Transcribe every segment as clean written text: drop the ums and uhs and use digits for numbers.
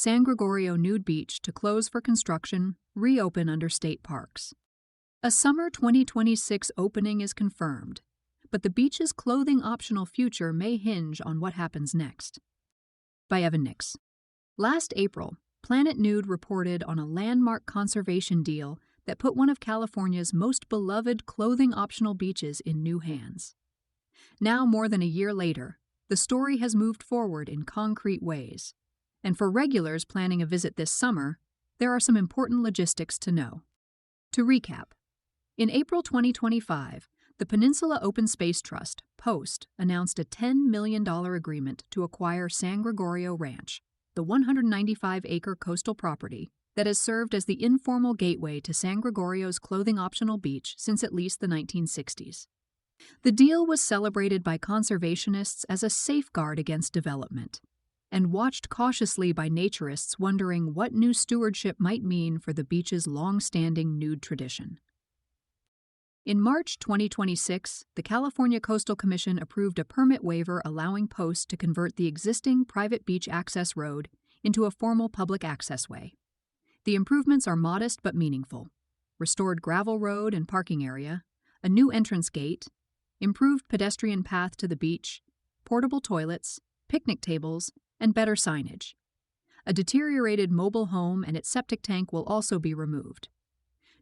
San Gregorio Nude Beach to close for construction, reopen under state parks. A summer 2026 opening is confirmed, but the beach's clothing-optional future may hinge on what happens next. By Evan Nix. Last April, Planet Nude reported on a landmark conservation deal that put one of California's most beloved clothing-optional beaches in new hands. Now, more than a year later, the story has moved forward in concrete ways. And for regulars planning a visit this summer, there are some important logistics to know. To recap, in April 2025, the Peninsula Open Space Trust, POST, announced a $10 million agreement to acquire San Gregorio Ranch, the 195-acre coastal property that has served as the informal gateway to San Gregorio's clothing-optional beach since at least the 1960s. The deal was celebrated by conservationists as a safeguard against development, and watched cautiously by naturists wondering what new stewardship might mean for the beach's long-standing nude tradition. In March 2026, the California Coastal Commission approved a permit waiver allowing POST to convert the existing private beach access road into a formal public access way. The improvements are modest but meaningful: restored gravel road and parking area, a new entrance gate, improved pedestrian path to the beach, portable toilets, picnic tables, and better signage. A deteriorated mobile home and its septic tank will also be removed.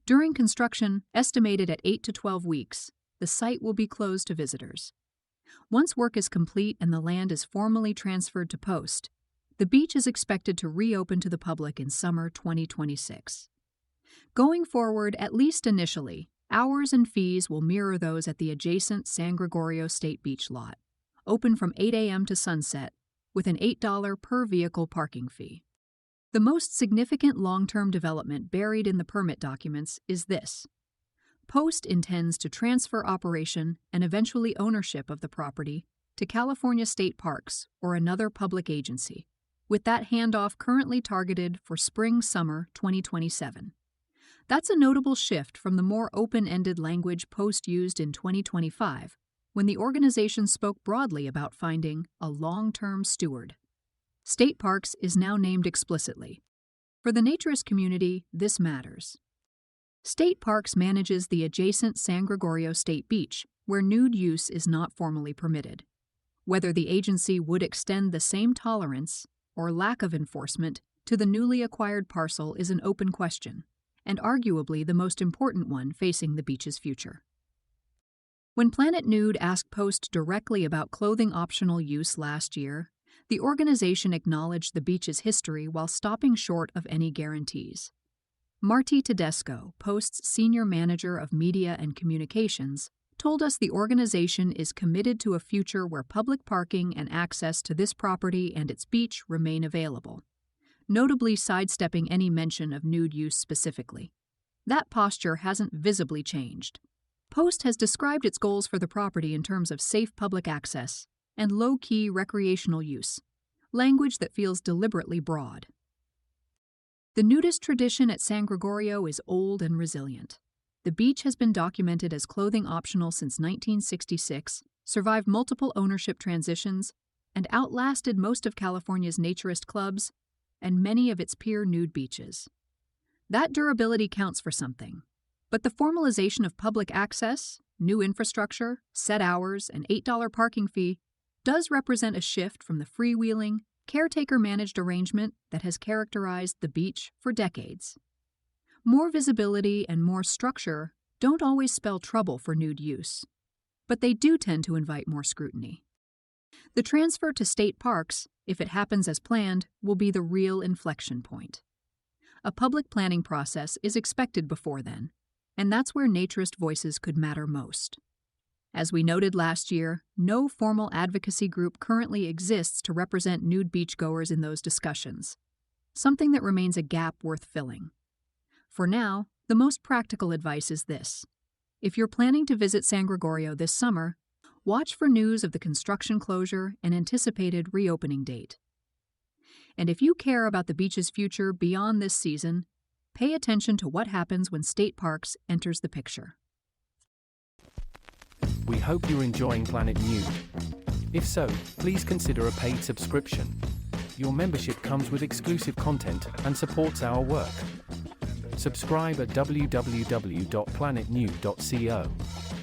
During construction, estimated at 8 to 12 weeks, the site will be closed to visitors. Once work is complete and the land is formally transferred to POST, the beach is expected to reopen to the public in summer 2026. Going forward, at least initially, hours and fees will mirror those at the adjacent San Gregorio State Beach lot, open from 8 a.m. to sunset, with an $8 per vehicle parking fee. The most significant long-term development buried in the permit documents is this: POST intends to transfer operation and eventually ownership of the property to California State Parks or another public agency, with that handoff currently targeted for spring-summer 2027. That's a notable shift from the more open-ended language POST used in 2025, when the organization spoke broadly about finding a long-term steward. State Parks is now named explicitly. For the naturist community, this matters. State Parks manages the adjacent San Gregorio State Beach, where nude use is not formally permitted. Whether the agency would extend the same tolerance, or lack of enforcement, to the newly acquired parcel is an open question, and arguably the most important one facing the beach's future. When Planet Nude asked POST directly about clothing-optional use last year, the organization acknowledged the beach's history while stopping short of any guarantees. Marty Tedesco, POST's senior manager of media and communications, told us the organization is committed to a future where public parking and access to this property and its beach remain available, notably sidestepping any mention of nude use specifically. That posture hasn't visibly changed. POST has described its goals for the property in terms of safe public access and low-key recreational use, language that feels deliberately broad. The nudist tradition at San Gregorio is old and resilient. The beach has been documented as clothing optional since 1966, survived multiple ownership transitions, and outlasted most of California's naturist clubs and many of its peer nude beaches. That durability counts for something, but the formalization of public access, new infrastructure, set hours, and $8 parking fee does represent a shift from the freewheeling, caretaker-managed arrangement that has characterized the beach for decades. More visibility and more structure don't always spell trouble for nude use, but they do tend to invite more scrutiny. The transfer to state parks, if it happens as planned, will be the real inflection point. A public planning process is expected before then, and that's where naturist voices could matter most. As we noted last year, no formal advocacy group currently exists to represent nude beachgoers in those discussions, something that remains a gap worth filling. For now, the most practical advice is this: if you're planning to visit San Gregorio this summer, watch for news of the construction closure and anticipated reopening date. And if you care about the beach's future beyond this season, pay attention to what happens when State Parks enters the picture. We hope you're enjoying Planet Nude. If so, please consider a paid subscription. your membership comes with exclusive content and supports our work. Subscribe at www.planetnude.co.